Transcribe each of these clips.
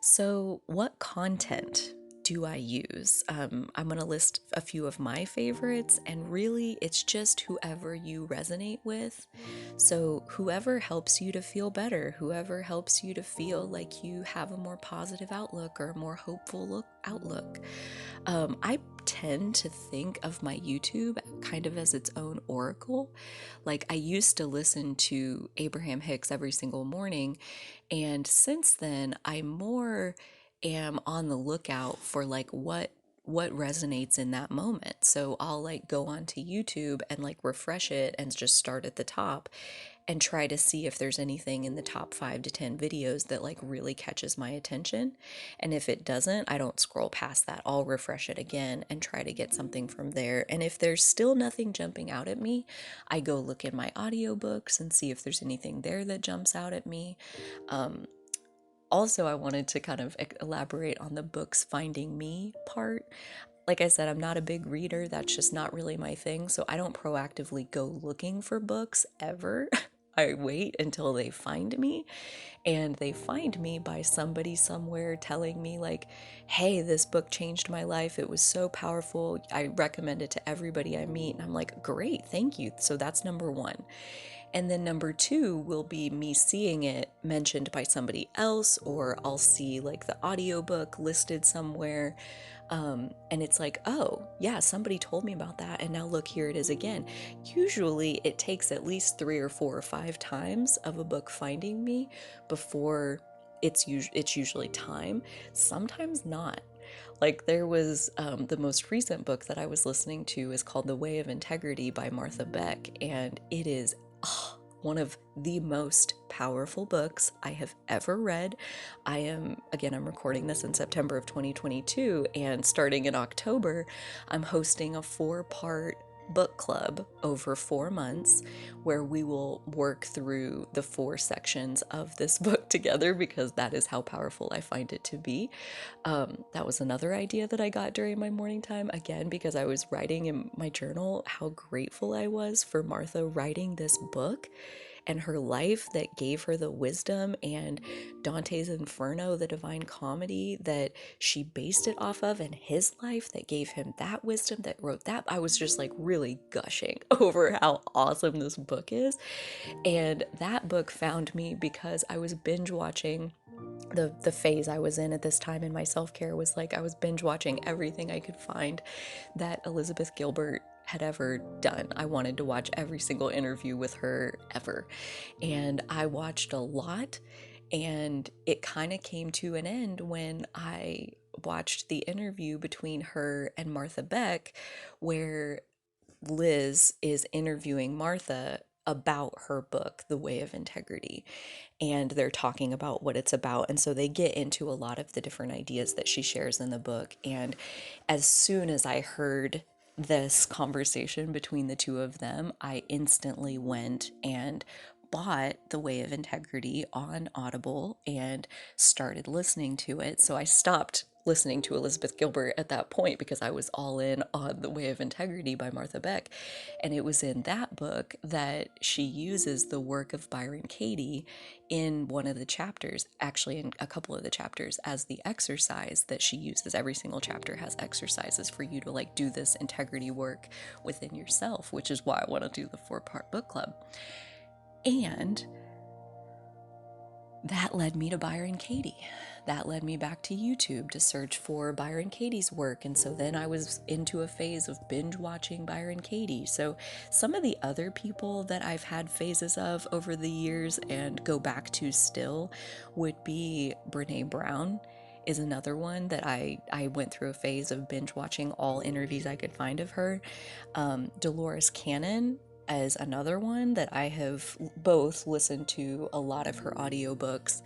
So, what content do I use? I'm going to list a few of my favorites, and really, it's just whoever you resonate with. So, whoever helps you to feel better, whoever helps you to feel like you have a more positive outlook or a more hopeful outlook. I tend to think of my YouTube kind of as its own oracle. Like, I used to listen to Abraham Hicks every single morning, and since then, I more am on the lookout for like what resonates in that moment. So I'll like go onto YouTube and like refresh it and just start at the top and try to see if there's anything in the top 5 to 10 videos that like really catches my attention. And if it doesn't, I don't scroll past that. I'll refresh it again and try to get something from there. And if there's still nothing jumping out at me, I go look in my audiobooks and see if there's anything there that jumps out at me. Also, I wanted to kind of elaborate on the books finding me part. Like I said, I'm not a big reader. That's just not really my thing. So I don't proactively go looking for books ever. I wait until they find me, and they find me by somebody somewhere telling me, like, hey, this book changed my life. It was so powerful. I recommend it to everybody I meet. And I'm like, great, thank you. So that's number one. And then number two will be me seeing it mentioned by somebody else, or I'll see like the audiobook listed somewhere. And it's like, oh, yeah, somebody told me about that. And now look, here it is again. Usually it takes at least 3 or 4 or 5 times of a book finding me before it's usually time. Sometimes not. Like there was the most recent book that I was listening to is called The Way of Integrity by Martha Beck, and it is one of the most powerful books I have ever read. I'm recording this in September of 2022, and starting in October, I'm hosting a 4-part book club over 4 months where we will work through the 4 sections of this book together because that is how powerful I find it to be. That was another idea that I got during my morning time, again, because I was writing in my journal how grateful I was for Martha writing this book and her life that gave her the wisdom, and Dante's Inferno, the Divine Comedy, that she based it off of, and his life that gave him that wisdom, that wrote that. I was just like really gushing over how awesome this book is. And that book found me because I was binge watching. The phase I was in at this time in my self-care was like I was binge watching everything I could find that Elizabeth Gilbert had ever done. I wanted to watch every single interview with her ever. And I watched a lot, and it kind of came to an end when I watched the interview between her and Martha Beck, where Liz is interviewing Martha about her book, The Way of Integrity, and they're talking about what it's about. And so they get into a lot of the different ideas that she shares in the book. And as soon as I heard this conversation between the two of them, I instantly went and bought The Way of Integrity on Audible and started listening to it. So I stopped listening to Elizabeth Gilbert at that point because I was all in on The Way of Integrity by Martha Beck. And it was in that book that she uses the work of Byron Katie in one of the chapters, actually in a couple of the chapters, as the exercise that she uses. Every single chapter has exercises for you to like do this integrity work within yourself, which is why I want to do the 4-part book club. And that led me to Byron Katie. That led me back to YouTube to search for Byron Katie's work. And so then I was into a phase of binge watching Byron Katie. So some of the other people that I've had phases of over the years and go back to still would be Brene Brown is another one that I went through a phase of binge watching all interviews I could find of her. Dolores Cannon as another one that I have both listened to a lot of her audiobooks,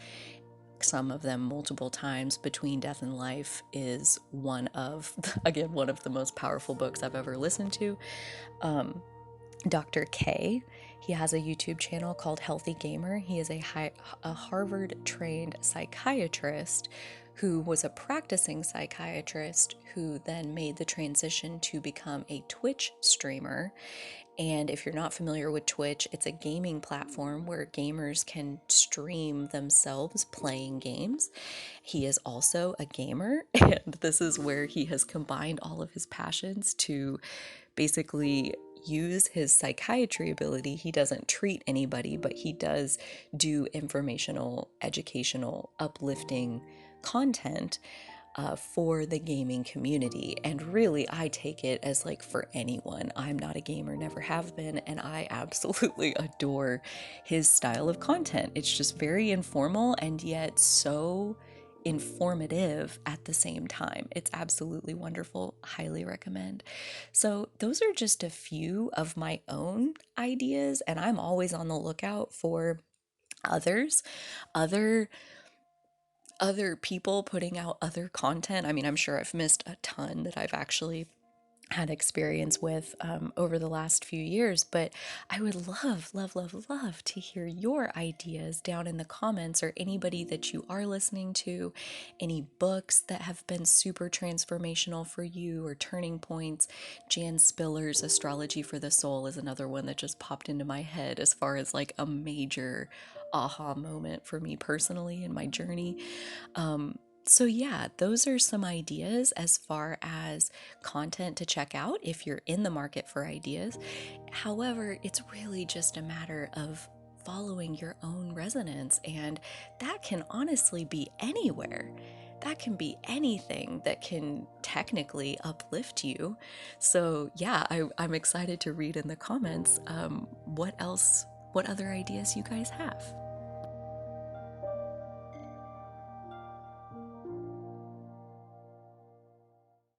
some of them multiple times. Between Death and Life is one of, again, one of the most powerful books I've ever listened to. Dr. K, He has a YouTube channel called Healthy Gamer. He is a Harvard trained psychiatrist who was a practicing psychiatrist who then made the transition to become a Twitch streamer. And if you're not familiar with Twitch, it's a gaming platform where gamers can stream themselves playing games. He is also a gamer, and this is where he has combined all of his passions to basically use his psychiatry ability. He doesn't treat anybody, but he does do informational, educational, uplifting content for the gaming community. And really, I take it as like for anyone. I'm not a gamer, never have been, and I absolutely adore his style of content. It's just very informal and yet so informative at the same time. It's absolutely wonderful. Highly recommend. So, those are just a few of my own ideas, and I'm always on the lookout for others, other other people putting out other content. I mean, I'm sure I've missed a ton that I've actually had experience with over the last few years, but I would love, love, love, love to hear your ideas down in the comments, or anybody that you are listening to, any books that have been super transformational for you or turning points. Jan Spiller's Astrology for the Soul is another one that just popped into my head as far as like a major aha moment for me personally in my journey. So, yeah, those are some ideas as far as content to check out if you're in the market for ideas. However, it's really just a matter of following your own resonance, and that can honestly be anywhere. That can be anything that can technically uplift you. So, yeah, I'm excited to read in the comments what other ideas you guys have.